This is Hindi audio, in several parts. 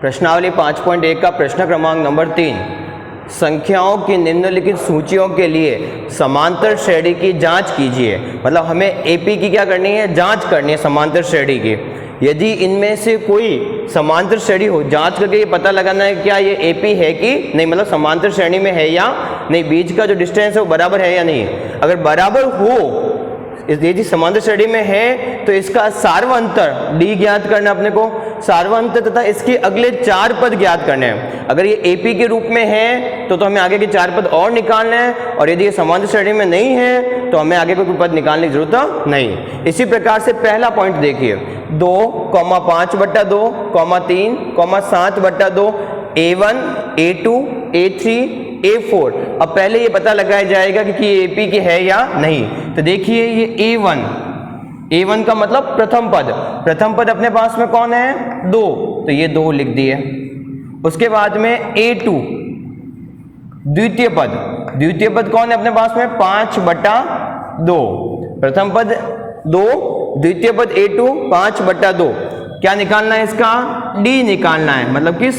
प्रश्नावली 5.1 का प्रश्न क्रमांक नंबर 3, संख्याओं की निम्नलिखित सूचियों के लिए समांतर श्रेणी की जांच कीजिए। मतलब हमें एपी की क्या करनी है, जांच करनी है समांतर श्रेणी की। यदि इनमें से कोई समांतर श्रेणी हो, जांच करके ये पता लगाना है क्या ये एपी है कि नहीं, मतलब समांतर श्रेणी में है या नहीं, बीच का जो डिस्टेंस है वो बराबर है या नहीं। अगर बराबर हो, यदि समांतर श्रेणी में है तो इसका सार्वअंतर डी ज्ञात करना अपने को, सार्वअंतर तथा इसके अगले 4 पद ज्ञात करने हैं। अगर ये एपी के रूप में है तो हमें आगे के 4 पद और निकालने हैं, और यदि ये समांतर श्रेणी में नहीं है तो हमें आगे कोई पद निकालने की जरूरत नहीं। इसी प्रकार से पहला पॉइंट देखिए, 2, 5/2, 3, 7/2, A1, A2, A3, A4। अब पहले ये पता लगाया जाएगा कि ये एपी की है या नहीं। तो देखिए ये A1 का मतलब प्रथम पद अपने पास में कौन है, 2, तो ये 2 लिख दिए। उसके बाद में A2 द्वितीय पद कौन है अपने पास में, 5/2। प्रथम पद 2, द्वितीय पद A2 5/2। क्या निकालना है इसका, D निकालना है, मतलब कि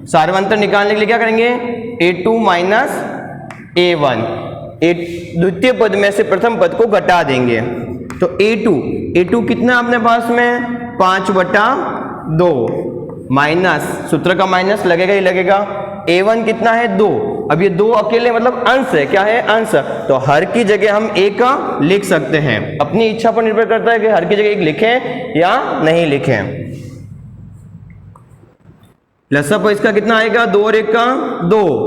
सार्वअंतर निकालने के लिए क्या करेंगे, A2 माइनस A1, द्वितीय पद में से प्रथम पद को घटा देंगे। तो A2 कितना अपने पास में, 5/2, माइनस, सूत्र का माइनस लगेगा ही लगेगा। A1 कितना है, 2। अब ये 2 अकेले मतलब अंश है, क्या है, अंश। तो हर की जगह हम 1 लिख सकते हैं। अपनी इच्छा पर निर्भर करता है कि हर की जगह 1 लिखें या नहीं लिखें। लसअ इसका कितना आएगा, 2 और 1 का 2।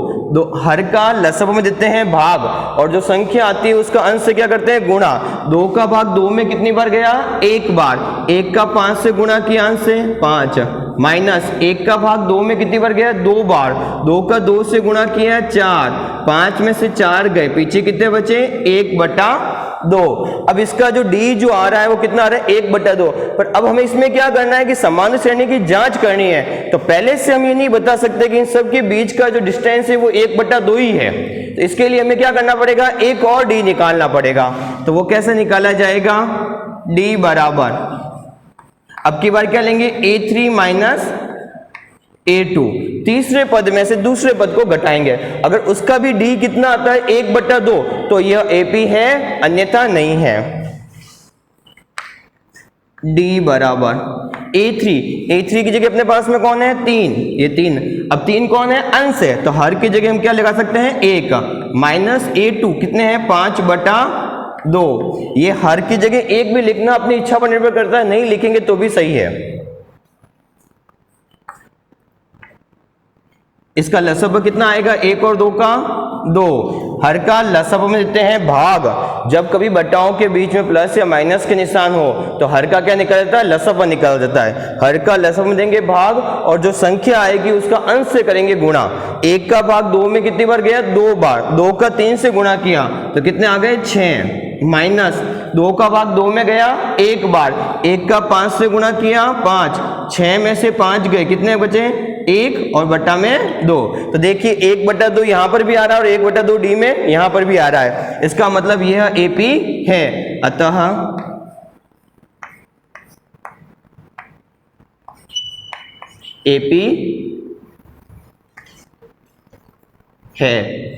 हर का लसअ में देते हैं भाग, और जो संख्या आती है उसका अंश से क्या करते हैं, गुणा। 2 का भाग 2 में कितनी बार गया, 1 बार। 1 का 5 से गुणा किया, अंश से 5, माइनस 1 का भाग 2 में कितनी बार गया, 2 बार। 2 का 2 से गुणा किया, 4, 5 में से 4 गए, पीछे कितने बचे, 1/2। अब इसका जो डी जो आ रहा है वो कितना आ रहा है, 1/2। पर अब हमें इसमें क्या करना है कि समांतर श्रेणी की जांच करनी है। तो पहले से हम ये नहीं बता सकते कि इन सब के बीच का जो डिस्टेंस है वो 1/2 ही है। तो इसके लिए हमें क्या करना पड़ेगा, एक और डी निकालना पड़ेगा। तो वो कैसे निकाला जाएगा, डी बराबर, अब की बार क्या लेंगे, A3 माइनस A2, तीसरे पद में से दूसरे पद को घटाएंगे। अगर उसका भी डी कितना आता है, 1/2, तो यह एपी है, अन्यथा नहीं है। डी बराबर A3 की जगह अपने पास में कौन है, 3, ये 3। अब 3 कौन है, अंश है, तो हर की जगह हम क्या लगा सकते हैं, 1, माइनस A2 कितने हैं, 5/2। ये हर की जगह 1 भी लिखना अपनी इच्छा पर निर्भर करता है, नहीं लिखेंगे तो भी सही है। इसका लसअ कितना आएगा, 1 और 2 का 2। हर का लसअ में देते हैं भाग। जब कभी बटाओं के बीच में प्लस या माइनस के निशान हो तो हर का क्या निकल जाता है, लसअ निकल जाता है। हर का लसअ में देंगे भाग, और जो संख्या आएगी उसका अंश से करेंगे गुणा। 1 का भाग 2 में कितनी बार गया, 2 बार। 2 का 3 से गुणा किया तो कितने आ गए, 6, माइनस 2 का भाग 2 में गया 1 बार। 1 का 5 से गुणा किया, 5, 6 में से 5 गए, कितने बचे, 1 और बट्टा में 2। तो देखिए 1/2 यहां पर भी आ रहा है और 1/2 डी में यहां पर भी आ रहा है। इसका मतलब यह एपी है, अतः एपी है।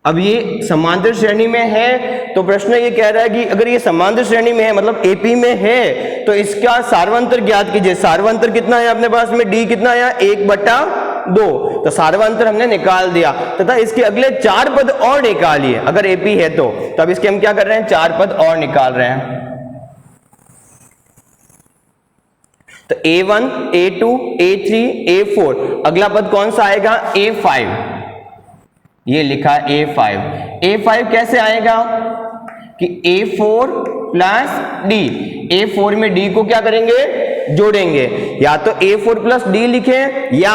अब ये समांतर श्रेणी में है, तो प्रश्न ये कह रहा है कि अगर ये समांतर श्रेणी में है, मतलब एपी में है, तो इसका सार्वअंतर ज्ञात कीजिए। सार्वअंतर कितना है अपने पास में, डी कितना है, 1/2। तो सार्वअंतर हमने निकाल दिया तथा इसके अगले 4 पद और निकालिए। अगर एपी है तो अब इसके हम क्या कर रहे हैं, 4 पद और निकाल रहे हैं। तो A1, A2, A3, A4, अगला पद कौन सा आएगा, A5। ये लिखा A5 कैसे आएगा कि A4 प्लस D, A4 में D को क्या करेंगे, जोड़ेंगे। या तो A4 प्लस D लिखें या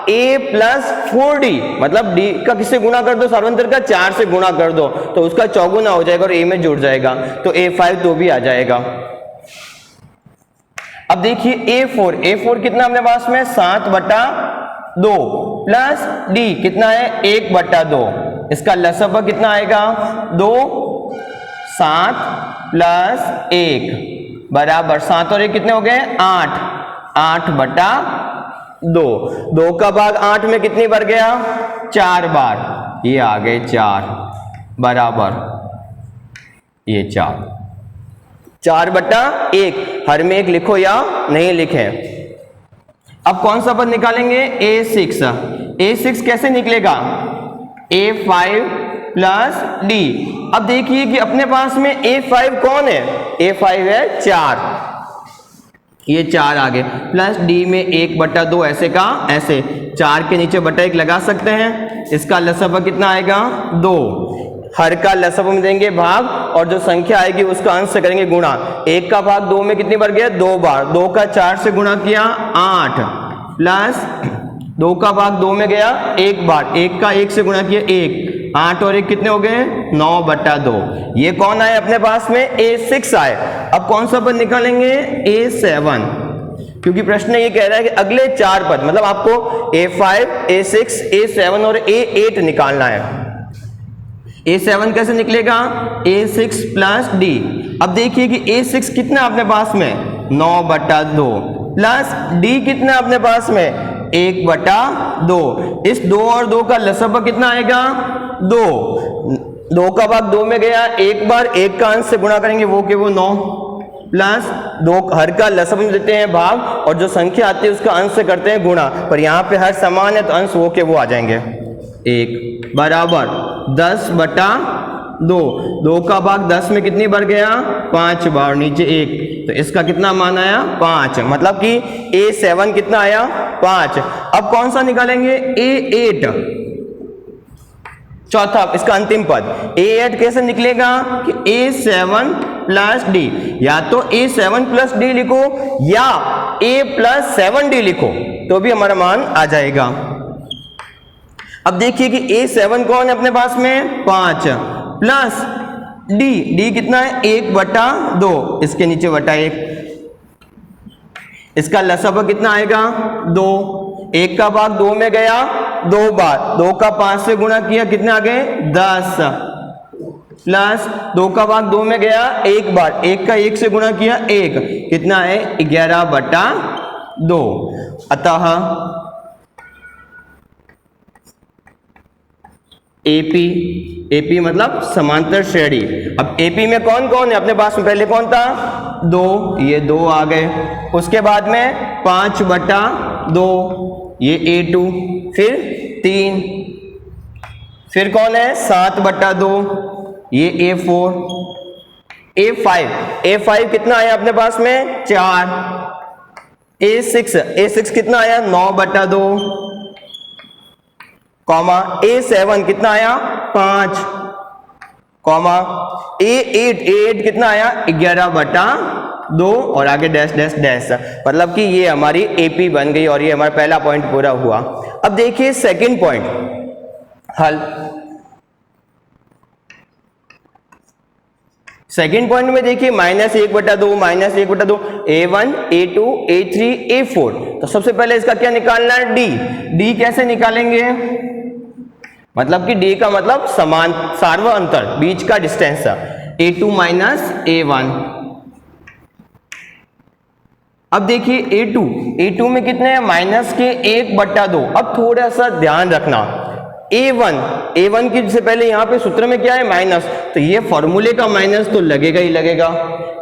A प्लस 4D, मतलब D का किससे गुणा कर दो, सार्वअंतर का 4 से गुणा कर दो तो उसका चौगुना हो जाएगा और A में जुड़ जाएगा, तो A5 तो भी आ जाएगा। अब देखिए A4 कितना अपने पास में, 7/2 प्लस D कितना है, 1/2। इसका लसअ कितना आएगा, 2, 7 प्लस 1 बराबर 7 और 1 कितने हो गए, 8। 8/2। 2 का भाग 8 में कितनी बार गया? 4 बार। ये आ गए 4 बराबर ये 4/1। हर में एक लिखो या नहीं लिखे। अब कौन सा पद निकालेंगे? A6। A6 कैसे निकलेगा? A5 plus D। अब देखिए कि अपने पास में A5 कौन है? A5 है 4, ये 4 आ गए, प्लस D में 1/2 ऐसे का ऐसे, 4 के नीचे बटा 1 लगा सकते हैं। इसका लसाअ कितना आएगा? 2। हर का लसाअ में देंगे भाग, और जो संख्या आएगी उसका अंश से करेंगे गुणा। 1 का भाग 2 में कितनी बार गया? 2 बार। 2 का 4 से गुणा किया 8, प्लस 2 का भाग 2 में गया 1 बार। 1 का 1 से गुणा किया 1, 8 और 1 कितने हो गए? 9/2। ये कौन आए अपने पास में? A6 आए। अब कौन सा पद निकालेंगे? A7, क्योंकि प्रश्न ये कह रहा है कि अगले 4 पद, मतलब आपको A5, A6, A7 और A8 निकालना है। A7 कैसे निकलेगा? A6 plus D। अब देखिए कि A6 कितना अपने पास में? 9/2, प्लस D कितना अपने पास में? 1/2। इस 2 और 2 का लसाअ कितना आएगा? 2। 2 का भाग 2 में गया 1 बार, 1 का अंश से गुणा करेंगे वो के वो 9, प्लस 2 हर का लसाअ में देते हैं भाग, और जो संख्या आती है उसका अंश से करते हैं गुणा। पर यहाँ पे हर समान है तो अंश वो के वो आ जाएंगे। 1 बराबर 10/2। 2 का भाग 10 में कितनी बार गया? 5 बार, नीचे 1, तो इसका कितना मान आया? 5। मतलब कि A7 कितना आया? 5। अब कौन सा निकालेंगे? A8, चौथा इसका अंतिम पद। A8 कैसे निकलेगा? कि A7 प्लस D, या तो A7 प्लस D लिखो या A प्लस 7D लिखो तो भी हमारा मान आ जाएगा। अब देखिए कि A7 कौन है अपने पास में? 5, प्लस D कितना है? 1/2, इसके नीचे बटा 1। इसका लसाअ कितना आएगा? 2। 1 का भाग 2 में गया 2 बार, 2 का 5 से गुणा किया कितने आ गए? 10, प्लस 2 का भाग 2 में गया 1 बार, 1 का 1 से गुणा किया 1, कितना है? 11/2। अतः AP मतलब समांतर श्रेणी। अब AP में कौन कौन है अपने पास में? पहले कौन था? 2, ये 2 आ गए। उसके बाद में 5/2, ये A2, फिर 3, फिर कौन है? 7/2, ये A4। A5 कितना आया अपने पास में? 4। A6 कितना आया? 9/2, कॉमा A7 कितना आया? 5, कॉमा A8 कितना आया? 11/2, और आगे डैश डैश डैश। मतलब कि ये हमारी AP बन गई, और ये हमारा पहला पॉइंट पूरा हुआ। अब देखिए सेकंड पॉइंट हल। सेकंड पॉइंट में देखिए -1/2, -1/2, A1, A2, A3, A4। तो सबसे पहले इसका क्या निकालना है? D कैसे निकालेंगे? मतलब कि D का मतलब समान सार्व अंतर, बीच का डिस्टेंस, A2 माइनस A1। अब देखिए A2 में कितने हैं? -1/2। अब थोड़ा सा ध्यान रखना, A1 की से पहले यहाँ पे सूत्र में क्या है? माइनस, तो ये फॉर्मूले का माइनस तो लगेगा ही लगेगा।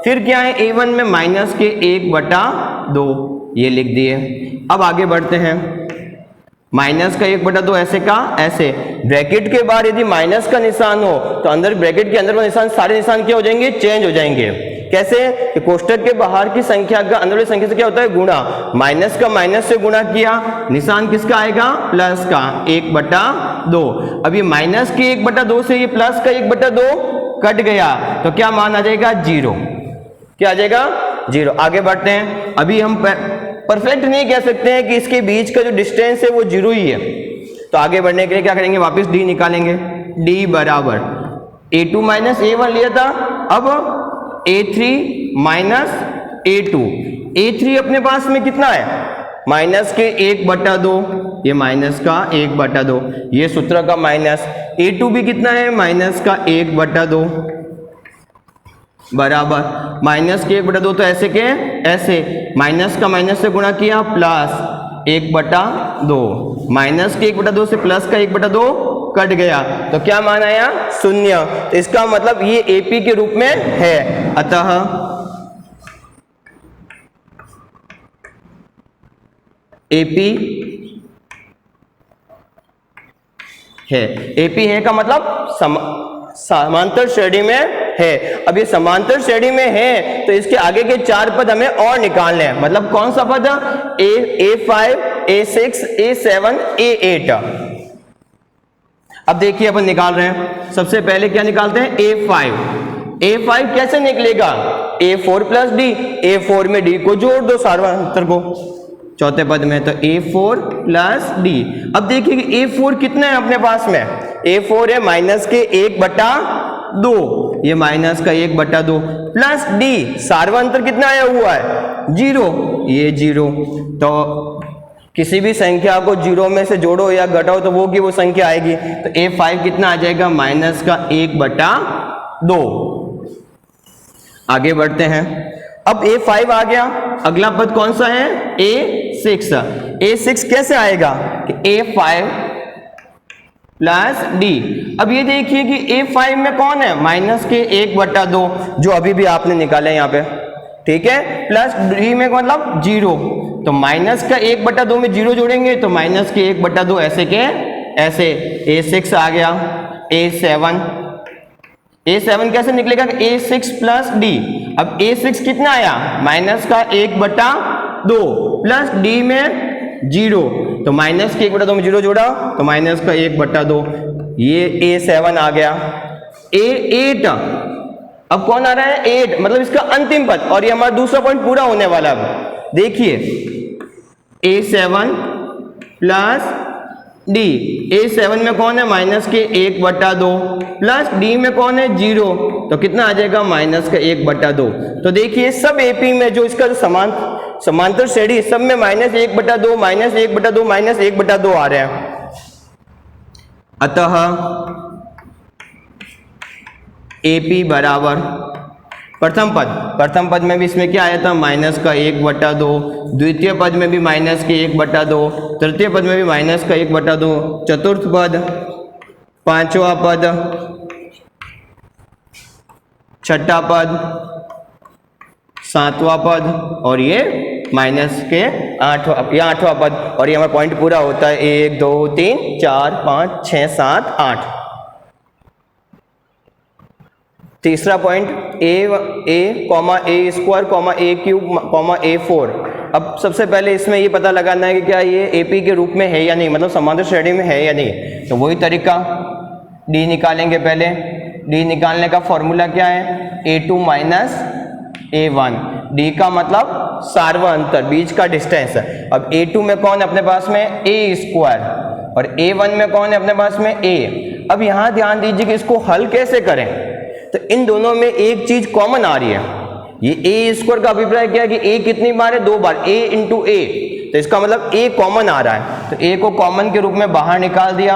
फिर क्या है? A1 में -1/2, ये लिख दिए। अब आगे बढ़ते हैं। -1/2 ऐसे का ऐसे, ब्रैकेट के बाहर यदि माइनस का निशान हो तो अंदर ब्रैकेट के अंदर का निशान, सारे निशान क्या हो जाएंगे? चेंज हो जाएंगे। कैसे? कि कोष्टक के बाहर की संख्या का अंदर वाली संख्या से क्या होता है? गुणा। माइनस का माइनस से गुणा किया, निशान किसका आएगा? प्लस का, 1/2। अब ये माइनस के 1/2 से ये प्लस का 1/2 कट गया, तो क्या मान आ जाएगा? 0। क्या आ जाएगा? 0। आगे बढ़ते हैं। अभी हम परफेक्ट नहीं कह सकते हैं कि इसके बीच का जो डिस्टेंस है वो 0 ही है, तो आगे बढ़ने के लिए क्या करेंगे? वापस D निकालेंगे। D बराबर A2 माइनस A1 लिया था, अब A3 माइनस A2। A3 अपने पास में कितना है? माइनस के 1/2, ये माइनस का 1/2, ये सूत्र का माइनस। A2 भी कितना है? माइनस का 1/2 बराबर -के 1/2, तो ऐसे के ऐसे माइनस का माइनस से गुणा किया प्लस 1/2, माइनस के 1/2 से प्लस का 1/2 कट गया तो क्या मान आया? शून्य। तो इसका मतलब ये एपी के रूप में है। अतः एपी है। एपी है का मतलब समांतर श्रेणी में है। अब ये समांतर श्रेणी में है तो इसके आगे के 4 पद हमें और निकालने हैं। मतलब कौन सा पद? A5, A6, A7, A8। अब देखिए अपन निकाल रहे हैं। सबसे पहले क्या निकालते हैं? A5। A5 कैसे निकलेगा? A4 plus D। A4 में D को जोड़ दो सार्वधातुक को चौथे पद में, तो A4 प्लस D। अब देखिए कि A4 कितना है अपने पास में? A4 है माइनस के 1/2, ये माइनस का 1/2 प्लस D, सार्वधातुक कितना आया हुआ है? 0, ये 0। तो किसी भी संख्या को 0 में से जोड़ो या घटाओ तो वो की वो संख्या आएगी। तो A5 कितना आ जाएगा? माइनस का 1/2। आगे बढ़ते हैं। अब A5 आ गया, अगला पद कौन सा है? A6। A6 कैसे आएगा? कि A5 प्लस D। अब ये देखिए कि A5 में कौन है? माइनस के 1/2 जो अभी भी आपने निकाला है यहाँ पे, ठीक है, प्लस D में मतलब 0। तो माइनस का 1/2 में 0 जोड़ेंगे तो माइनस के 1/2 ऐसे के ऐसे। A6 आ गया। A7 कैसे निकलेगा? A6 plus D। अब A6 कितना आया? माइनस का 1/2 प्लस D में 0, तो माइनस के 1/2 में 0 जोड़ा तो माइनस का 1/2, ये A7 आ गया। A8, अब कौन आ रहा है? 8, मतलब इसका अंतिम पद, और ये हमारा दूसरा पॉइंट पूरा होने वाला है। देखिए A7 प्लस D। A7 में कौन है? माइनस के 1/2 प्लस D में कौन है? 0, तो कितना आ जाएगा? माइनस का 1/2। तो देखिए सब AP में जो इसका समांतर श्रेणी सब में माइनस 1/2, माइनस 1/2, माइनस 1/2 आ रहे हैं। अतः AP बराबर प्रथम पद में भी इसमें क्या आया था? माइनस का 1/2, द्वितीय पद में भी माइनस के 1/2, तृतीय पद में भी माइनस का 1/2, चतुर्थ पद, पांचवा पद, छठा पद, सातवां पद, और ये माइनस के आठवां पद। और ये हमारा पॉइंट पूरा होता है 1 2 3 4 5 6 7 8। तीसरा पॉइंट A स्क्वायर A3 अब सबसे पहले इसमें ये पता लगाना है कि क्या ये AP के रूप में है या नहीं, मतलब समांतर श्रेणी में है या नहीं। तो वही तरीका, D निकालेंगे पहले। D निकालने का फॉर्मूला क्या है? A2 minus A1। D का मतलब सार्वअंतर, बीच का डिस्टेंस। अब A2 में कौन है अपने पास में? A स्क्वायर, और A1 में कौन है अपने पास में? A। अब यहाँ ध्यान दीजिए कि इसको हल कैसे करें। तो इन दोनों में एक चीज कॉमन आ रही है। ये A स्क्वायर का अभिप्राय क्या है कि A कितनी बार है? 2 बार, A इंटू A। तो इसका मतलब A कॉमन आ रहा है, तो A को कॉमन के रूप में बाहर निकाल दिया।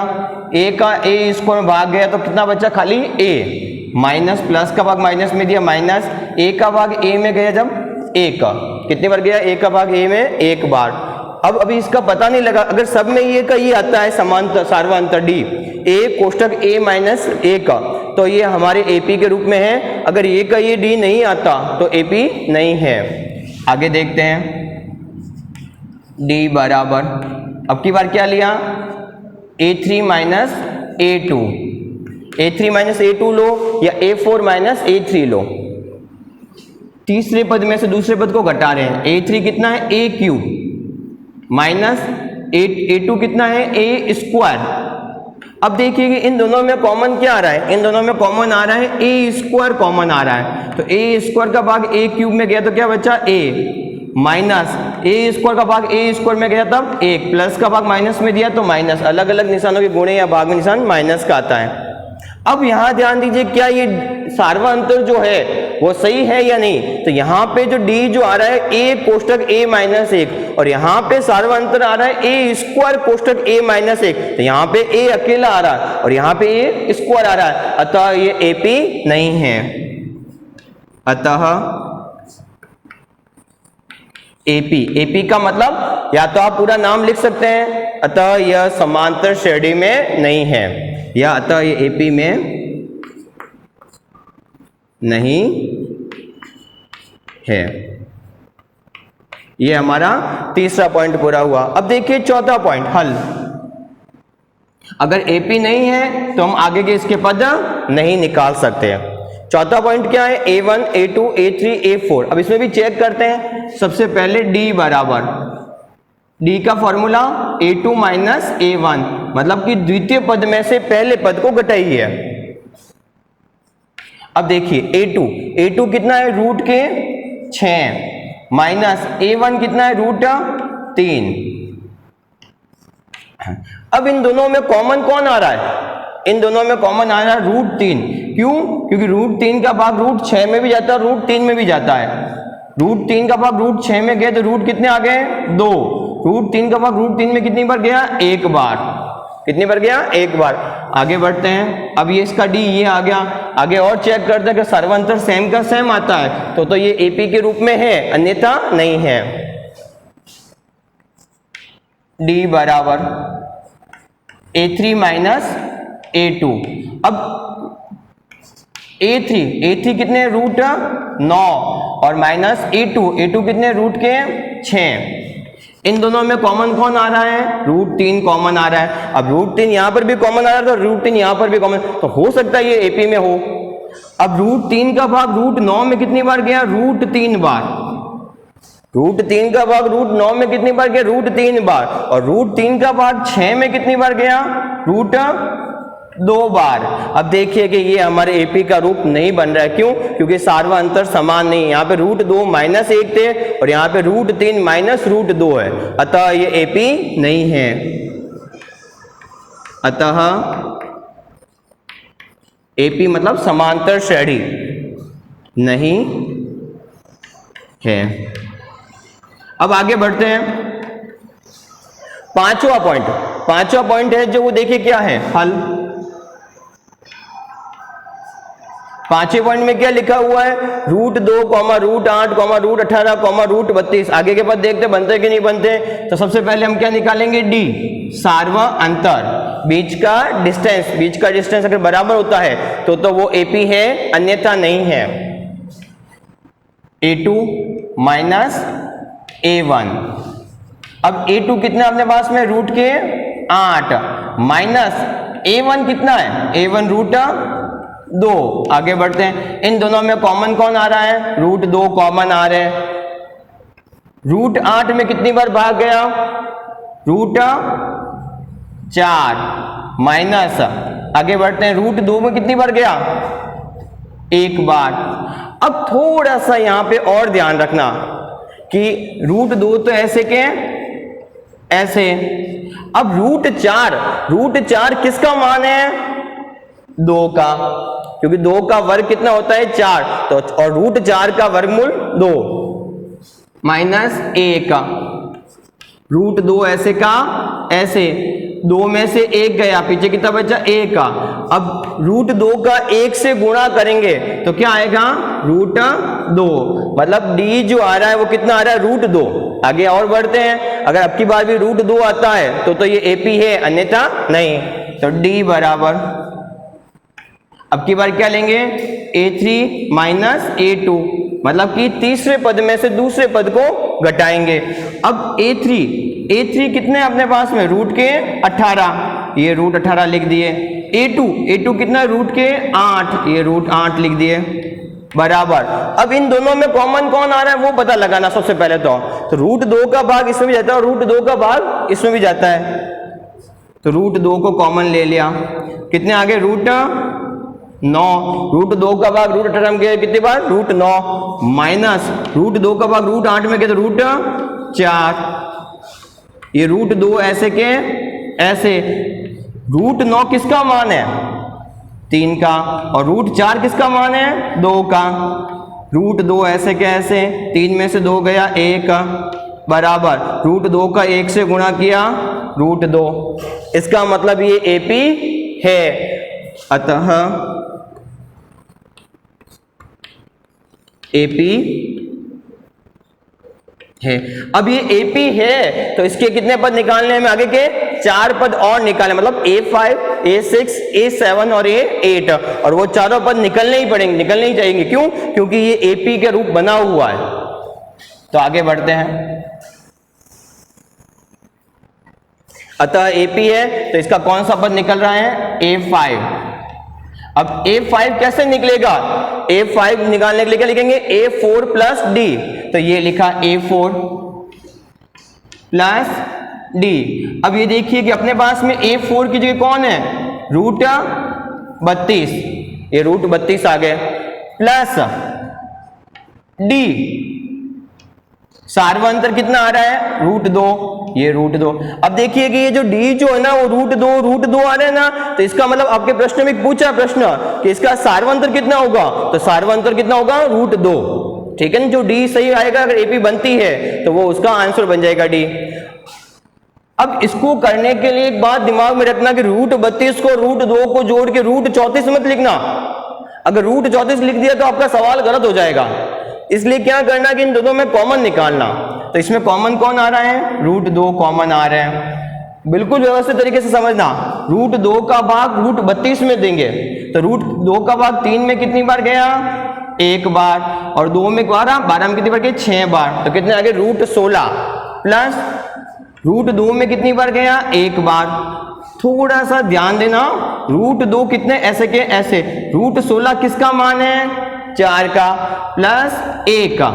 A का A स्क्वायर में भाग गया तो कितना बचा? खाली A। माइनस प्लस का भाग माइनस में दिया, माइनस A का भाग A में गया जब 1, कितनी बार गया? A का भाग A में 1 बार। अब अभी इसका पता नहीं लगा, अगर सब में ये का ये आता है समांतर सार्वअंतर D, A कोष्टक A minus A का, तो ये हमारे AP के रूप में है। अगर ये का ये D नहीं आता तो AP नहीं है। आगे देखते हैं। D बराबर, अब की बार क्या लिया? A3 minus A2। A3 minus A2 लो या A4 माइनस A3 लो। तीसरे पद में से दूसरे पद को घटा रहे हैं। A3 कितना है? A³ माइनस A2 कितना है? A square. अब देखिए कि इन दोनों में कॉमन क्या आ रहा है? इन दोनों में कॉमन आ रहा है A स्क्वायर कॉमन आ रहा है। तो A स्क्वायर का भाग A³ में गया तो क्या बचा? A माइनस A स्क्वायर का भाग A स्क्वायर में गया तब 1, प्लस का भाग माइनस में दिया तो माइनस। अलग अलग निशानों के गुणे या भाग में निशान माइनस का आता है। अब यहां ध्यान दीजिए, क्या ये सार्वअंतर जो है वो सही है या नहीं? तो यहाँ पे जो D जो आ रहा है A कोष्टक A माइनस 1, और यहाँ पे सार्वअंतर आ रहा है A स्क्वायर कोष्टक A माइनस 1, तो यहाँ पे A अकेला आ रहा है और यहाँ पे A स्क्वायर आ रहा है, अतः ये AP नहीं है। अतः एपी, एपी का मतलब या तो आप पूरा नाम लिख सकते हैं, अतः यह समांतर श्रेणी में नहीं है, या अतः ये एपी में नहीं है। ये हमारा तीसरा पॉइंट पूरा हुआ। अब देखिए चौथा पॉइंट, हल। अगर एपी नहीं है तो हम आगे के इसके पद नहीं निकाल सकते। चौथा पॉइंट क्या है, A1, A2, A3, A4। अब इसमें भी चेक करते हैं। सबसे पहले D बराबर, D का फॉर्मूला A2 माइनस A1, मतलब कि द्वितीय पद में से पहले पद को घटाइए। अब देखिए A2, A2 कितना है, रूट के 6 माइनस A1 कितना है, रूट 3। अब इन दोनों में कॉमन कौन आ रहा है, इन दोनों में कॉमन आ रहा है रूट 3। क्यों, क्योंकि रूट 3 का भाग रूट 6 में भी जाता है, रूट 3 में भी जाता है। रूट 3 का भाग रूट 6 में गए तो रूट कितने आ गए, 2। रूट 3 का भाग रूट 3 में कितनी बार गया, एक बार। कितनी बार गया, एक बार। आगे बढ़ते हैं। अब ये इसका डी ये आ गया। आगे और चेक करते हैं कि सर्वांतर सेम का सेम आता है तो ये एपी के रूप में है, अन्यथा नहीं है। डी बराबर A3 माइनस A2। अब A3 कितने, रूट 9 और माइनस A2 कितने, रूट के 6। इन दोनों में कॉमन कौन आ रहा है, रूट 3 कॉमन आ रहा है। अब रूट 3 यहां पर भी कॉमन आ रहा है तो रूट 3 यहां पर भी कॉमन, तो हो सकता है ये एपी में हो। अब रूट 3 का भाग रूट 9 में कितनी बार गया, रूट 3 बार। रूट 3 का भाग रूट 9 में कितनी बार गया, रूट 3 बार। और रूट 3 का भाग 6 में कितनी बार गया, रूट 2 बार। अब देखिए कि ये हमारे एपी का रूप नहीं बन रहा है। क्यों, क्योंकि सार्वा अंतर समान नहीं है। यहाँ पे रूट 2 माइनस 1 थे और यहाँ पे रूट 3 माइनस रूट 2 है, अतः ये एपी नहीं है। अतः एपी मतलब समांतर श्रेणी नहीं है। अब आगे बढ़ते हैं। पांचवा पॉइंट है जो वो देखिए क्या है, हल। पांचवें पॉइंट में क्या लिखा हुआ है, रूट 2, रूट 8, रूट 18, रूट 32। आगे के पद देखते बनते कि नहीं बनते। तो सबसे पहले हम क्या निकालेंगे, डी, सार्वा अंतर, बीच का डिस्टेंस अगर बराबर होता है तो वो एपी है, अन्यथा नहीं है। A2 minus A1। अब A2 कितना अपने पास में, रूट के 8 माइनस A1 कितना है, A1 रूट 2। आगे बढ़ते हैं। इन दोनों में कॉमन कौन आ रहा है, रूट 2 कॉमन आ रहे हैं। रूट 8 में कितनी बार भाग गया, रूट 4 माइनस, आगे बढ़ते हैं, रूट 2 में कितनी बार गया, एक बार। अब थोड़ा सा यहां पे और ध्यान रखना कि रूट 2 तो ऐसे के ऐसे। अब रूट 4 किसका मान है, 2 का, क्योंकि 2 का वर्ग कितना होता है, 4। तो और रूट 4 का वर्गमूल 2 माइनस 1। रूट 2 ऐसे का ऐसे, 2 में से 1 गया, पीछे कितना बचा, 1 का। अब रूट 2 का 1 से गुणा करेंगे तो क्या आएगा, रूट 2। मतलब डी जो आ रहा है वो कितना आ रहा है, रूट 2। आगे और बढ़ते हैं। अगर अब की बार भी रूट 2 आता है तो ये एपी है, अन्यथा नहीं। तो डी बराबर, अब की बार क्या लेंगे, A3 माइनस A2, मतलब कि तीसरे पद में से दूसरे पद को घटाएंगे। अब A3 कितने अपने पास में, रूट के 18, ये रूट 18 लिख दिए। A2 कितना, रूट के 8, ये रूट 8 लिख दिए, बराबर। अब इन दोनों में कॉमन कौन आ रहा है वो पता लगाना सबसे पहले। तो रूट 2 का भाग इसमें भी जाता है और रूट 2 का भाग इसमें भी जाता है। तो रूट 2 को कॉमन ले लिया, कितने आगे, रूट 9। रूट 2 का भाग रूट 18 में गया कितनी बार, रूट 9 माइनस रूट 2 का भाग रूट 8 में गया तो रूट 4। ये रूट 2 ऐसे के ऐसे। रूट 9 किसका मान है, 3 का, और रूट 4 किसका मान है, 2 का। रूट 2 ऐसे के ऐसे, 3 में से 2 गया 1, बराबर रूट 2 का 1 से गुणा किया, रूट 2। इसका मतलब ये एपी है। अतः एपी है। अब ये AP है तो इसके कितने पद निकालने हैं, आगे के 4 पद और निकालें, मतलब A5, A6, A7 और A8, और वो चारों पद निकलने ही पड़ेंगे, निकलने ही चाहिए। क्यों? क्योंकि ये AP के रूप बना हुआ है। तो आगे बढ़ते हैं। अतः AP है तो इसका कौन सा पद निकल रहा है, A5। अब A5 कैसे निकलेगा, A5 निकालने के लिए क्या लिखेंगे, A4 प्लस D, तो ये लिखा A4 प्लस D। अब ये देखिए कि अपने पास में A4 की जगह कौन है, रूट 32, ये रूट 32 आ गए, प्लस D, सार्वंतर कितना आ रहा है, रूट 2, ये रूट 2। अब देखिए कि ये जो D जो है ना वो रूट 2 आ रहा है ना, तो इसका मतलब आपके प्रश्न में पूछा प्रश्न कि इसका सार्वंतर कितना होगा, तो सार्वंतर कितना होगा, रूट 2। ठीक है ना, जो D सही आएगा अगर AP बनती है तो वो उसका आंसर बन जाएगा D। अब इसको करने के लिए एक बात दिमाग में रखना कि रूट 32 को रूट 2 को जोड़ के रूट 34 मत लिखना। अगर रूट 34 लिख दिया तो आपका सवाल गलत हो जाएगा। इसलिए क्या करना कि इन दोनों में कॉमन निकालना। तो इसमें कॉमन कौन आ रहा है, रूट 2 कॉमन आ रहे हैं। बिल्कुल व्यवस्थित तरीके से समझना, रूट 2 का भाग रूट 32 में देंगे, तो रूट 2 का भाग 3 में कितनी बार गया, 1 बार, और 2 में 12 में कितनी बार गया, 6 बार, तो कितने आगे, रूट 16, प्लस रूट 2 में कितनी बार गया, 1 बार। थोड़ा सा ध्यान देना, रूट 2 कितने ऐसे के ऐसे, रूट 16 किसका मान है, 4 का, प्लस 1 का,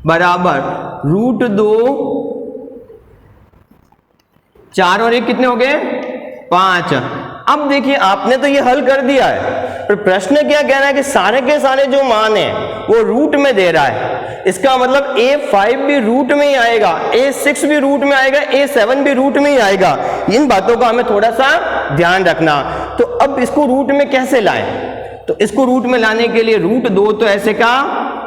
बराबर रूट 2, 4 और 1 कितने हो गए, 5। अब देखिए आपने तो ये हल कर दिया है, पर प्रश्न क्या कह रहा है कि सारे के सारे जो मान है वो रूट में दे रहा है। इसका मतलब A5 भी रूट में ही आएगा, A6 भी रूट में आएगा, A7 भी रूट में ही आएगा। इन बातों का हमें थोड़ा सा ध्यान रखना। तो अब इसको रूट में कैसे लाएं, तो इसको रूट में लाने के लिए रूट 2 तो ऐसे का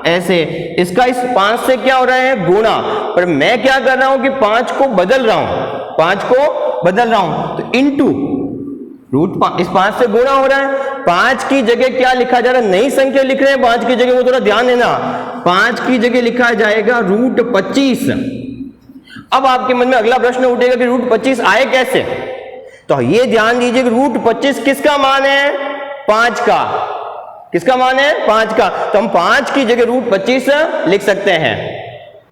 ऐसे, इसका इस 5 से क्या हो रहा है, गुणा, पर मैं क्या कर रहा हूं कि 5 को बदल रहा हूं, 5 को बदल रहा हूं, तो इनटू रूट इस 5 से गुणा हो रहा है। 5 की जगह क्या लिखा जा रहा है, नई संख्या लिख रहे हैं 5 की जगह, वो थोड़ा ध्यान देना। 5 की जगह लिखा जाएगा रूट 25। अब आपके मन में अगला प्रश्न उठेगा कि रूट 25 आए कैसे, तो ये ध्यान दीजिए कि रूट 25 किसका मान है, 5 का। किसका मान है, 5 का, तो हम 5 की जगह रूट 25 लिख सकते हैं।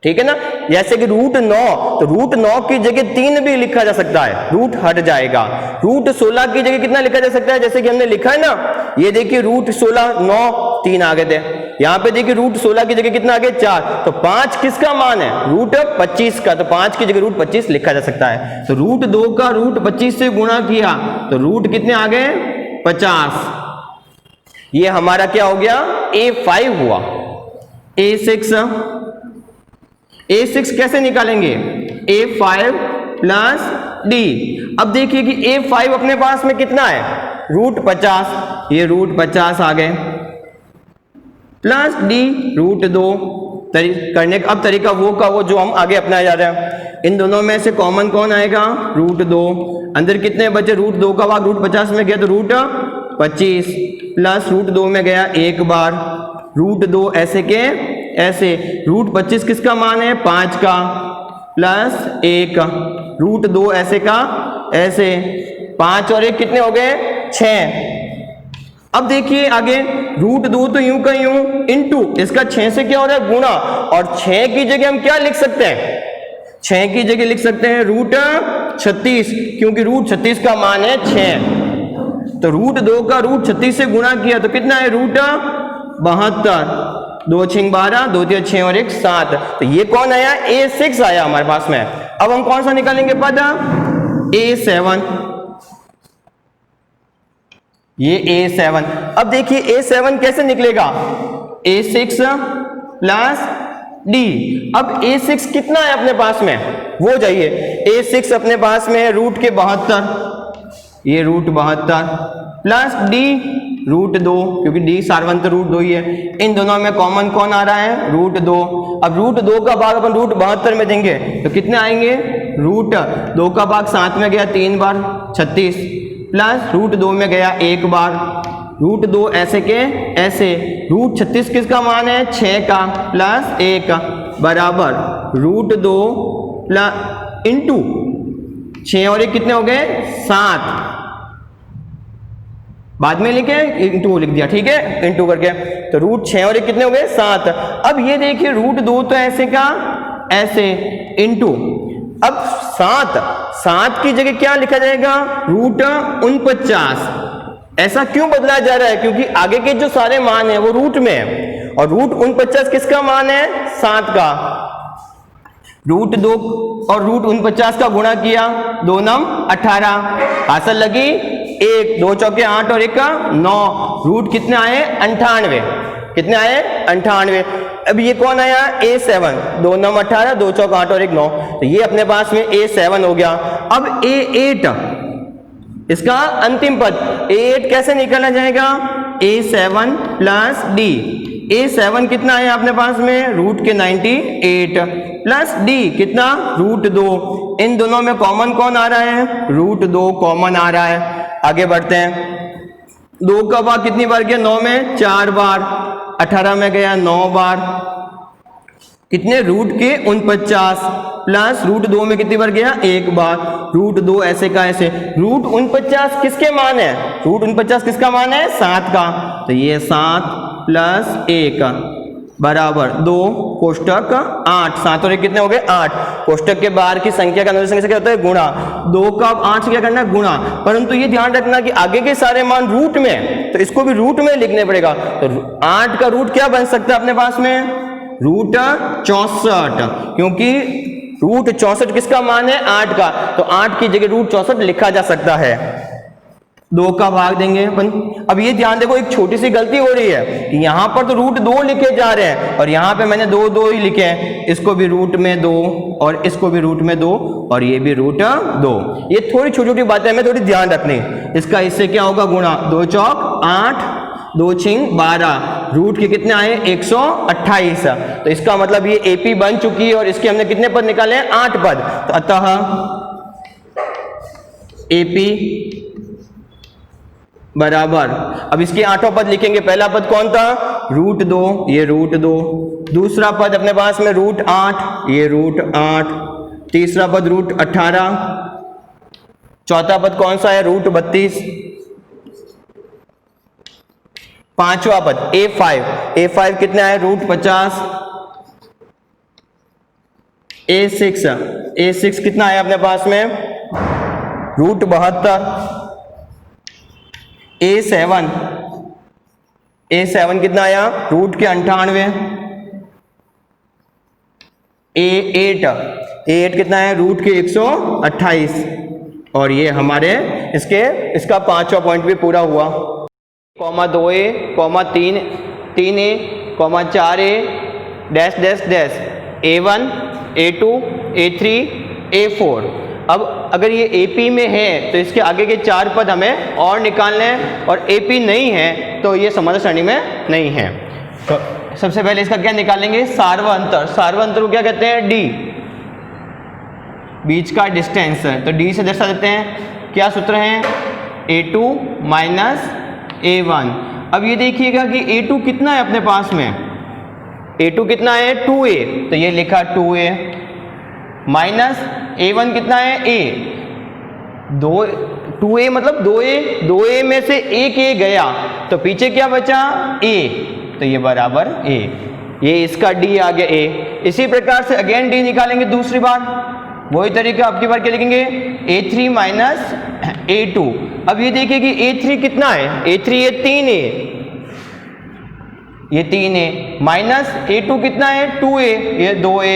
ठीक है ना, जैसे कि रूट 9, तो रूट 9 की जगह 3 भी लिखा जा सकता है, रूट हट जाएगा। रूट 16 की जगह कितना लिखा जा सकता है, जैसे कि हमने लिखा है ना, ये देखिए रूट 16, 9, 3 आ गए थे, यहां पे देखिए रूट 16 की जगह कितना आ गया, 4, तो 5 किसका मान है, रूट 25 का, तो 5 की जगह रूट 25 लिखा जा सकता है। तो रूट 2 का रूट 25 से गुणा किया तो रूट कितने आ गए, 50। ये हमारा क्या हो गया, A5 हुआ। A6 कैसे निकालेंगे, A5 प्लस D। अब देखिए कि A5 अपने पास में कितना है, रूट 50, ये रूट 50 आ गए, प्लस D रूट 2 करने का। अब तरीका वो का वो जो हम आगे अपनाया जा रहा है, इन दोनों में से कॉमन कौन आएगा, रूट 2, अंदर कितने बचे, रूट 2 का भाग रूट 50 में गया तो रूट 25, प्लस रूट 2 में गया 1 बार, रूट 2 ऐसे के ऐसे, रूट 25 किसका मान है, 5 का, प्लस 1, रूट 2 ऐसे का ऐसे, 5 और 1 कितने हो गए, 6। अब देखिए आगे, रूट 2 तो यूं का यूं, इनटू इसका 6 से क्या हो रहा है, गुणा, और 6 की जगह हम क्या लिख सकते हैं, 6 की जगह लिख सकते हैं रूट 36, क्योंकि रूट 36 का मान है 6। तो रूट 2 का रूट 36 से गुणा किया तो कितना है, रूट 72, 2 6 12, 2 3 6 और 1 7। तो ये कौन आया, A6 आया हमारे पास में। अब हम कौन सा निकालेंगे पद, A7, ये A7। अब देखिए A7 कैसे निकलेगा, A6 प्लस D। अब A6 कितना है अपने पास में, वो जाइए, A6 अपने पास में है रूट के 72, ये रूट 72, प्लस D रूट 2, क्योंकि D सार्वंतर रूट 2 ही है। इन दोनों में कॉमन कौन आ रहा है, रूट 2। अब रूट 2 का भाग अपन रूट 72 में देंगे तो कितने आएंगे, रूट 2 का भाग 7 में गया 3 बार, 36, प्लस रूट 2 में गया 1 बार, रूट 2 ऐसे के ऐसे, रूट 36 किसका मान है, 6 का, प्लस 1, बराबर √2 प्लस इंटू 6 और 1 कितने हो गए 7, बाद में लिखे इंटू लिख दिया, ठीक है, इंटू करके, तो √6 और 1 कितने हो गए 7। अब ये देखिए √2 तो ऐसे का ऐसे इंटू, अब 7 की जगह क्या लिखा जाएगा √49। ऐसा क्यों बदला जा रहा है, क्योंकि आगे के जो सारे मान है वो रूट में है, और √49 किसका मान है 7 का। √2 और √49 का गुणा किया, 2 नम 18, आंसर लगी 1, 2 चौके 8 और 1 का 9, रूट कितने आए 98, कितने आए 98। अब ये कौन आया A7, 2 नम 18, 2 चौक 8 और 1 9, तो ये अपने पास में A7 हो गया। अब A8 इसका अंतिम पद, A8 कैसे निकाला जाएगा, A7 प्लस D, A7 कितना है अपने पास में रूट के 98 प्लस D कितना √2, इन दोनों में कॉमन कौन आ रहा है √2 कॉमन आ रहा है। आगे बढ़ते हैं, 2 का भाग कितनी बार गया 9 में 4 बार, 18 में गया 9 बार, कितने रूट के 49 प्लस √2 में कितनी बार गया 1 बार, √2 ऐसे का ऐसे। √49 किसके मान है, √49 किसका मान है 7 का, तो ये 7 प्लस 1 बराबर 2 कोष्टक 8, 7 और 1 कितने हो गए 8, कोष्टक के बाहर की संख्या का अनुसंख्या से क्या होता है गुणा, 2 का 8 से क्या करना है गुणा, परंतु ये ध्यान रखना कि आगे के सारे मान रूट में, तो इसको भी रूट में लिखने पड़ेगा। तो 8 का रूट क्या बन सकता है अपने पास में √64, क्योंकि √64 किसका मान है 8 का, तो 8 की जगह √64 लिखा जा सकता है। 2 का भाग देंगे अपन। अब ये ध्यान देखो एक छोटी सी गलती हो रही है कि यहां पर तो √2 लिखे जा रहे हैं और यहां पे मैंने 2 ही लिखे हैं, इसको भी रूट में 2 और इसको भी रूट में 2 और ये भी √2। ये थोड़ी छोटी छोटी बातें हमें थोड़ी ध्यान रखनी। इसका इससे क्या होगा गुणा, 2 चौक 8, 2 छिंग 12, रूट के कितने आए 128, तो इसका मतलब ये AP बन चुकी है और इसके हमने कितने पद निकाले हैं 8 पद, तो अतः AP बराबर, अब इसके 8वां पद लिखेंगे, पहला पद कौन था √2, ये √2, दूसरा पद अपने पास में √8, ये √8, तीसरा पद √18, चौथा पद कौन सा है √32, पांचवा पद A5 कितना है √50, A6 कितना है अपने पास में √72, A7 कितना आया रूट के 98, A8 कितना है रूट के 128, और ये हमारे इसका 5वां पॉइंट भी पूरा हुआ। 2A, 3A, 4A, dash A1, A2, A3, A4। अब अगर ये AP में है तो इसके आगे के 4 पद हमें और निकालने हैं, और AP नहीं है तो ये समांतर श्रेणी में नहीं है। तो सबसे पहले इसका क्या निकालेंगे सार्वअंतर, सार्वअंतर को क्या कहते हैं D, बीच का डिस्टेंस, तो D से दर्शा देते हैं, क्या सूत्र है A2 माइनस A1। अब ये देखिएगा कि A2 कितना है अपने पास में, A2 कितना है 2A, तो ये लिखा 2A माइनस A1 कितना है A, 2A मतलब 2A में से एक A गया तो पीछे क्या बचा A, तो ये बराबर A, ये इसका D आ गया A। इसी प्रकार से अगेन D निकालेंगे दूसरी बार, वही तरीका अब की बार क्या लिखेंगे A3 माइनस A2। अब ये देखिए कि A3 कितना है, A3 ये 3A, ये 3A माइनस A2 कितना है 2A, ये 2A,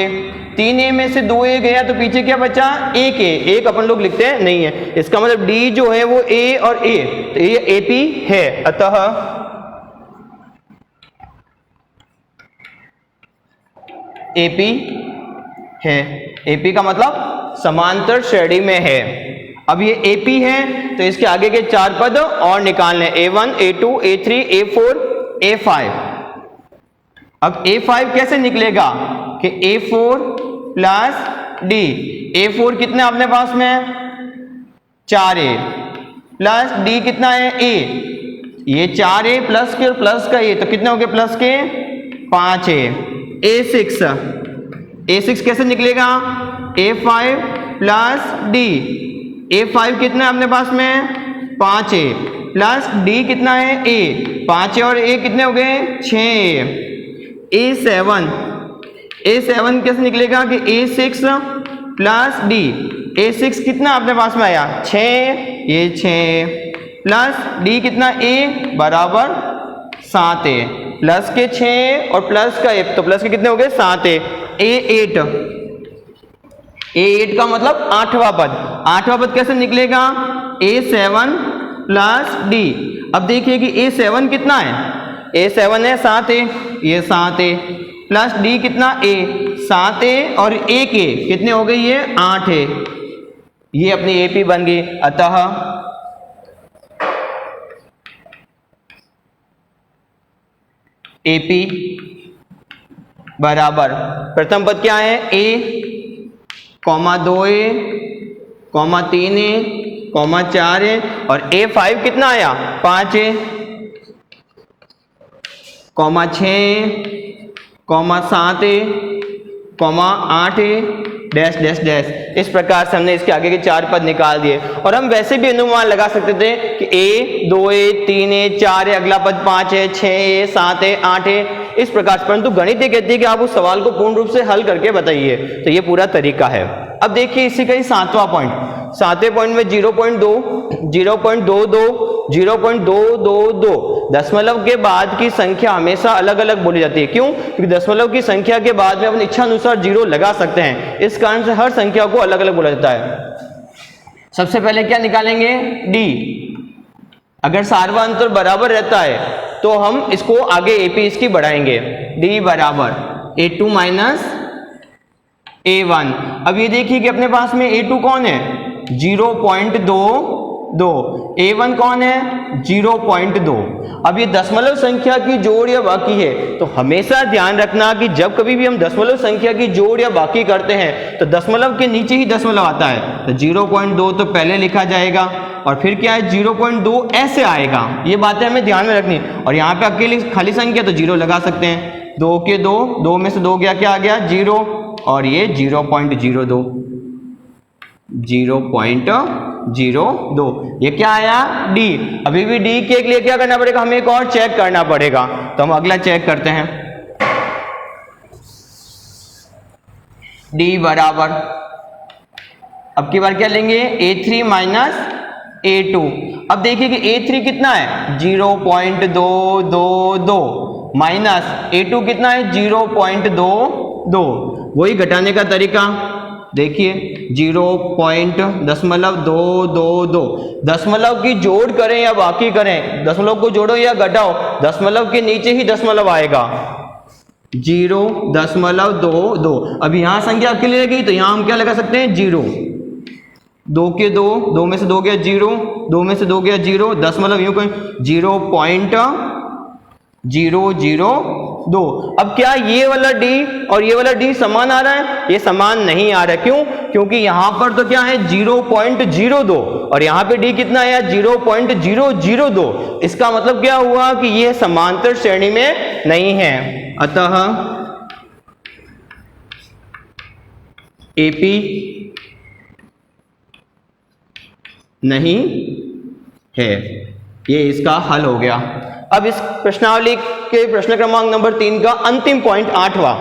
3A में से 2A गया तो पीछे क्या बचा 1A, 1 अपन लोग लिखते हैं नहीं है, इसका मतलब D जो है वो A और A, तो ये AP है, अतः AP है। AP का मतलब समांतर श्रेणी में है। अब ये AP है तो इसके आगे के 4 पद और निकालने, A1, A2, A3, A4, A5। अब A5 कैसे निकलेगा कि A4 प्लस D, A4 कितना अपने पास में 4A प्लस D कितना है A, ये 4A प्लस के प्लस का A, तो कितने हो गए प्लस के 5A। A6 A6 कैसे निकलेगा, A5 प्लस डी, A5 कितना है अपने पास में 5 है, प्लस डी कितना है A, 5 और A कितने हो गए 6, A7 कैसे निकलेगा कि A6 प्लस डी, A6 कितना अपने पास में आया 6, ये 6 प्लस डी कितना A बराबर 7 है, प्लस के 6 और प्लस का 1 तो प्लस के कितने हो गए 7 है, A8 का मतलब 8वां पद कैसे निकलेगा A7 प्लस डी। अब देखिए कि A7 कितना है, A7 है 7 है, ये 7 है, प्लस डी कितना A 7 है और A के कितने हो गए ये 8 है, ये अपनी AP बन गई। अतः AP बराबर प्रथम पद क्या है A, 2A, 3A, 4 है और A5 कितना आया 5 है, 6, 7 है, 8 है, डैश डैश डैश। इस प्रकार से हमने इसके आगे के 4 पद निकाल दिए और हम वैसे भी अनुमान लगा सकते थे कि A, 2A, 3A, 4 है, अगला पद 5 है, 6 है, 7 है, 8 है, इस प्रकार से। परंतु गणित ये कहती है कि आप उस सवाल को पूर्ण रूप से हल करके बताइए, तो ये पूरा तरीका है। अब देखिए इसी का ही 7वां पॉइंट में 0.2, 0.22, 0.222 दशमलव के बाद की संख्या हमेशा अलग अलग बोली जाती है। क्यों? क्योंकि दशमलव की संख्या के बाद में अपनी इच्छा अनुसार 0 लगा सकते हैं, इस कारण से हर संख्या को अलग अलग बोला जाता है। सबसे पहले क्या निकालेंगे डी, अगर सार्वअंतर बराबर रहता है तो हम इसको आगे AP इसकी बढ़ाएंगे, डी बराबर A2 माइनस A1। अब ये देखिए कि अपने पास में A2 कौन है 0.22, A1 कौन है 0.2। अब ये दशमलव संख्या की जोड़ या बाकी है, तो हमेशा ध्यान रखना कि जब कभी भी हम दशमलव संख्या की जोड़ या बाकी करते हैं तो दशमलव के नीचे ही दशमलव आता है, तो 0.2 तो पहले लिखा जाएगा और फिर क्या है 0.2 ऐसे आएगा। ये बातें हमें ध्यान में रखनी। और यहाँ पे अकेली खाली संख्या तो 0 लगा सकते हैं, 2 के 2 में से 2 गया, क्या आ गया 0 और ये 0.02, 0.02 ये क्या आया डी। अभी भी डी के लिए क्या करना पड़ेगा, हमें एक और चेक करना पड़ेगा, तो हम अगला चेक करते हैं। डी बराबर अब की बार क्या लेंगे A3 माइनस A2। अब देखिए कि A3 कितना है 0.222 माइनस A2 कितना है 0.22, वही घटाने का तरीका देखिए 0.222 दशमलव की जोड़ करें या बाकी करें, दशमलव को जोड़ो या घटाओ, दशमलव के नीचे ही दशमलव आएगा 0.22। अब यहाँ संख्या अकेली रहेगी तो यहाँ हम क्या लगा सकते हैं 0, 2 के 2 में से 2 गया 0, 2 में से 2 गया 0, दशमलव यूं करें 0.002। अब क्या ये वाला D और ये वाला D समान आ रहा है? ये समान नहीं आ रहा है। क्यों? क्योंकि यहां पर तो क्या है 0.02 और यहां पे D कितना आया 0.002। इसका मतलब क्या हुआ कि ये समांतर श्रेणी में नहीं है, अतः AP नहीं है। ये इसका हल हो गया। अब इस प्रश्नावली के प्रश्न क्रमांक नंबर 3 का अंतिम पॉइंट 8वां,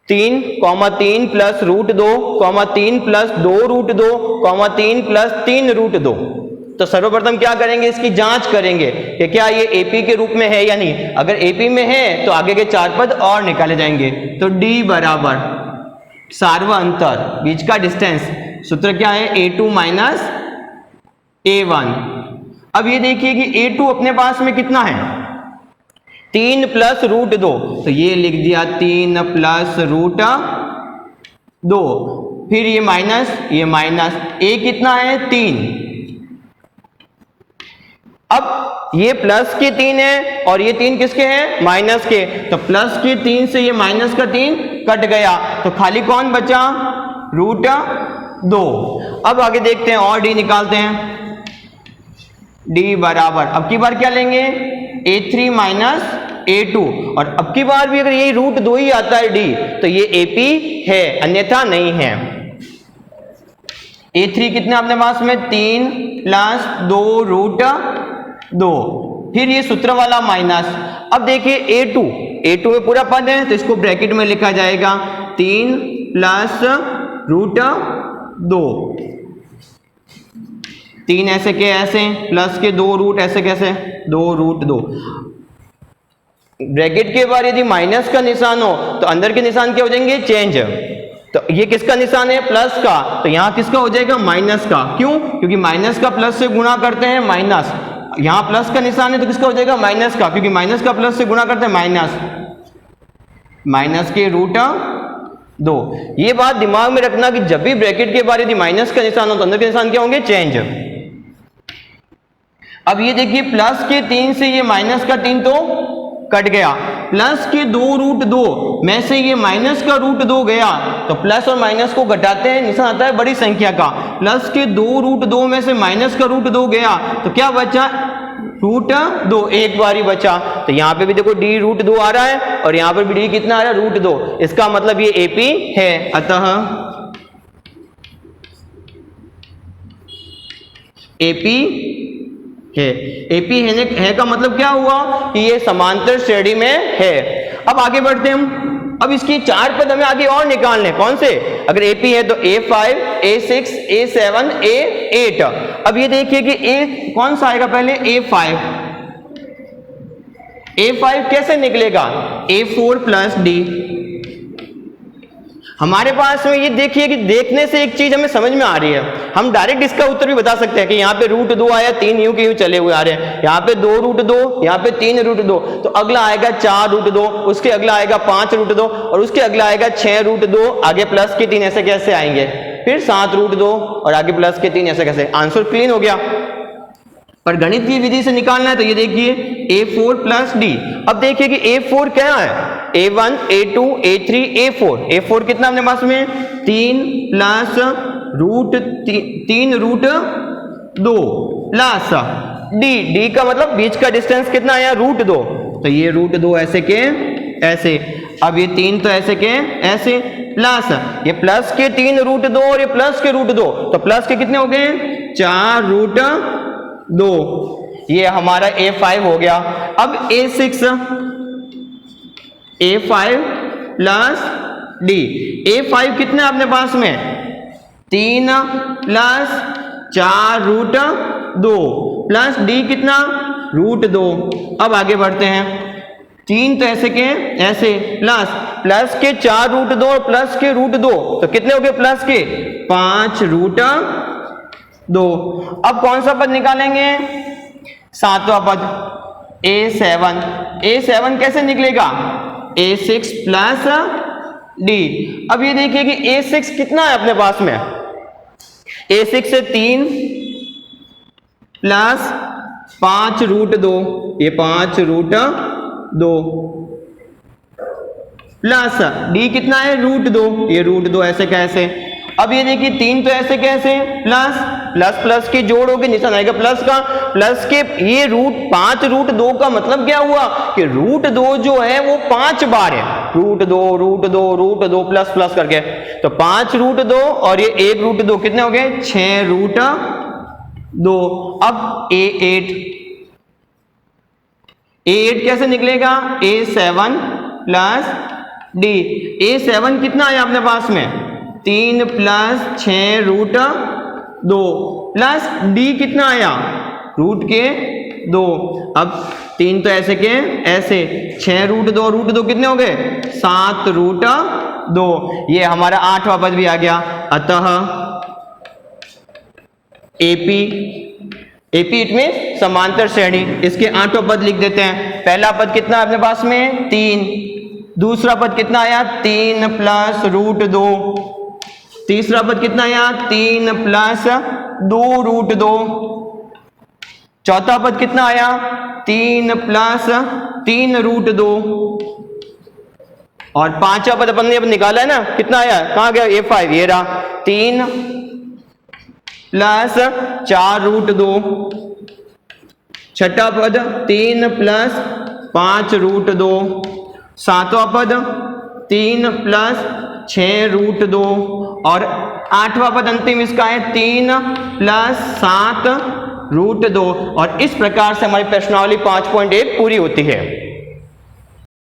3,3 plus root 2, 3 plus 2 root 2, 3 plus 3 root 2। तो सर्वप्रथम क्या करेंगे, इसकी जांच करेंगे कि क्या ये AP के रूप में है या नहीं। अगर AP में है तो आगे के 4 पद और निकाले जाएंगे। तो D बराबर सार्वअंतर बीच का डिस्टेंस, सूत्र क्या है A2 माइनस A1। अब ये देखिए कि A2 अपने पास में कितना है 3 प्लस रूट 2, तो ये लिख दिया 3 प्लस रूट 2, फिर ये माइनस A कितना है 3। अब ये प्लस के 3 है और ये 3 किसके हैं माइनस के, तो प्लस के 3 से ये माइनस का 3 कट गया, तो खाली कौन बचा रूट 2। अब आगे देखते हैं और D निकालते हैं। D बराबर अब की बार क्या लेंगे A3 माइनस A2, और अब की बार भी अगर यही रूट 2 ही आता है D तो ये AP है, अन्यथा नहीं है। A3 कितने अपने पास में 3 प्लस 2 रूट 2, फिर ये सूत्र वाला माइनस। अब देखिए A2 में पूरा पद है तो इसको ब्रैकेट में लिखा जाएगा 3 प्लस रूट 2, 3 ऐसे के ऐसे प्लस के 2 रूट ऐसे कैसे 2 रूट 2। ब्रैकेट के बाद यदि माइनस का निशान हो तो अंदर के निशान क्या हो जाएंगे चेंज। तो ये किसका निशान है प्लस का, तो यहां किसका हो जाएगा माइनस का। क्यों? क्योंकि माइनस का प्लस से गुणा करते हैं माइनस, यहां प्लस का निशान है तो किसका हो जाएगा माइनस का, क्योंकि माइनस का प्लस से गुणा करते हैं माइनस के रूट 2। ये बात दिमाग में रखना कि जब भी ब्रैकेट के बाद यदि माइनस का निशान हो तो अंदर के निशान क्या होंगे चेंज। अब ये देखिए प्लस के 3 से ये माइनस का 3 तो कट गया, प्लस के 2 रूट 2 में से ये माइनस का रूट 2 गया, तो प्लस और माइनस को घटाते हैं निशान आता है बड़ी संख्या का। प्लस के 2 रूट 2 में से माइनस का रूट 2 गया तो क्या बचा रूट 2, एक बार ही बचा। तो यहाँ पे भी देखो D रूट 2 आ रहा है और यहाँ पर भी D कितना आ रहा है रूट 2, इसका मतलब ये AP है। अतः AP है। AP है का मतलब क्या हुआ कि ये समांतर श्रेणी में है। अब आगे बढ़ते हैं हम। अब इसकी 4 पद हमें आगे और निकालने, कौन से? अगर AP है तो A5, A6, A7, A8। अब ये देखिए कि A कौन सा आएगा पहले A5। A5 कैसे निकलेगा A4 प्लस D। हमारे पास में ये देखिए कि देखने से एक चीज हमें समझ में आ रही है, हम डायरेक्ट इसका उत्तर भी बता सकते हैं कि यहाँ पे रूट 2 आया, 3 यूं के यूं चले हुए आ रहे हैं, यहाँ पे 2 रूट 2, यहाँ पे 3 रूट 2, तो अगला आएगा 4 रूट 2, उसके अगला आएगा 5 रूट 2 और उसके अगला आएगा 6 रूट 2, आगे प्लस के 3 ऐसे कैसे आएंगे, फिर 7 रूट 2 और आगे प्लस के 3 ऐसे कैसे। आंसर क्लीन हो गया। पर गणित की विधि से निकालना है तो ये देखिए A4 प्लस D। अब देखिए कि A4 क्या है, A1, A2, A3, A4। A4 कितना अपने पास में 3 plus root 3 root 2 plus D का मतलब बीच का डिस्टेंस कितना आया रूट 2, तो ये रूट 2 ऐसे के ऐसे। अब ये 3 तो ऐसे के ऐसे प्लस ये प्लस के 3 रूट 2 और ये प्लस के रूट 2, तो प्लस के कितने हो गए 4 रूट 2। ये हमारा A5 हो गया। अब A6 A5 plus D। A5 कितना अपने पास में 3 प्लस 4 रूट 2 प्लस D कितना रूट 2। अब आगे बढ़ते हैं, 3 तो ऐसे के ऐसे प्लस के 4 रूट 2 और प्लस के रूट 2, तो कितने हो गए प्लस के 5 रूट 2। अब कौन सा पद निकालेंगे 7वां पद A7 कैसे निकलेगा A6 प्लस D। अब ये देखिए कि A6 कितना है अपने पास में, A6 से 3 प्लस 5 रूट 2, ये 5 रूट 2 प्लस D कितना है रूट 2, ये रूट 2 ऐसे कैसे। अब ये देखिए 3 तो ऐसे कैसे प्लस के जोड़ होके निशान आएगा प्लस का, प्लस के ये 5 रूट 2 का मतलब क्या हुआ कि रूट 2 जो है वो 5 बार है, रूट 2 प्लस करके, तो 5 रूट 2 और ये 1 रूट 2 कितने हो गए 6 रूट 2। अब A8 कैसे निकलेगा A7 प्लस D। A7 कितना आया अपने पास में 3 प्लस 6 रूट 2 प्लस D कितना आया रूट के 2। अब 3 तो ऐसे के ऐसे 6 रूट 2 कितने हो गए 7 रूट 2। ये हमारा 8वां पद भी आ गया। अतः AP इट मींस समांतर श्रेणी, इसके 8वां पद लिख देते हैं। पहला पद कितना अपने पास में 3, दूसरा पद कितना आया 3 प्लस रूट 2, तीसरा पद कितना आया 3 प्लस 2 रूट 2, चौथा पद कितना आया 3 प्लस 3 रूट 2 और पांचवा पद अपन ने अब निकाला है ना, कितना आया कहां गया A5, ये रहा 3 प्लस 4 रूट 2, छठा पद 3 प्लस 5√2, सातवां पद 3 + 6√2 और आठवां पद अंतिम इसका है 3 + 7√2 और इस प्रकार से हमारी प्रश्नावली 5.1 पूरी होती है।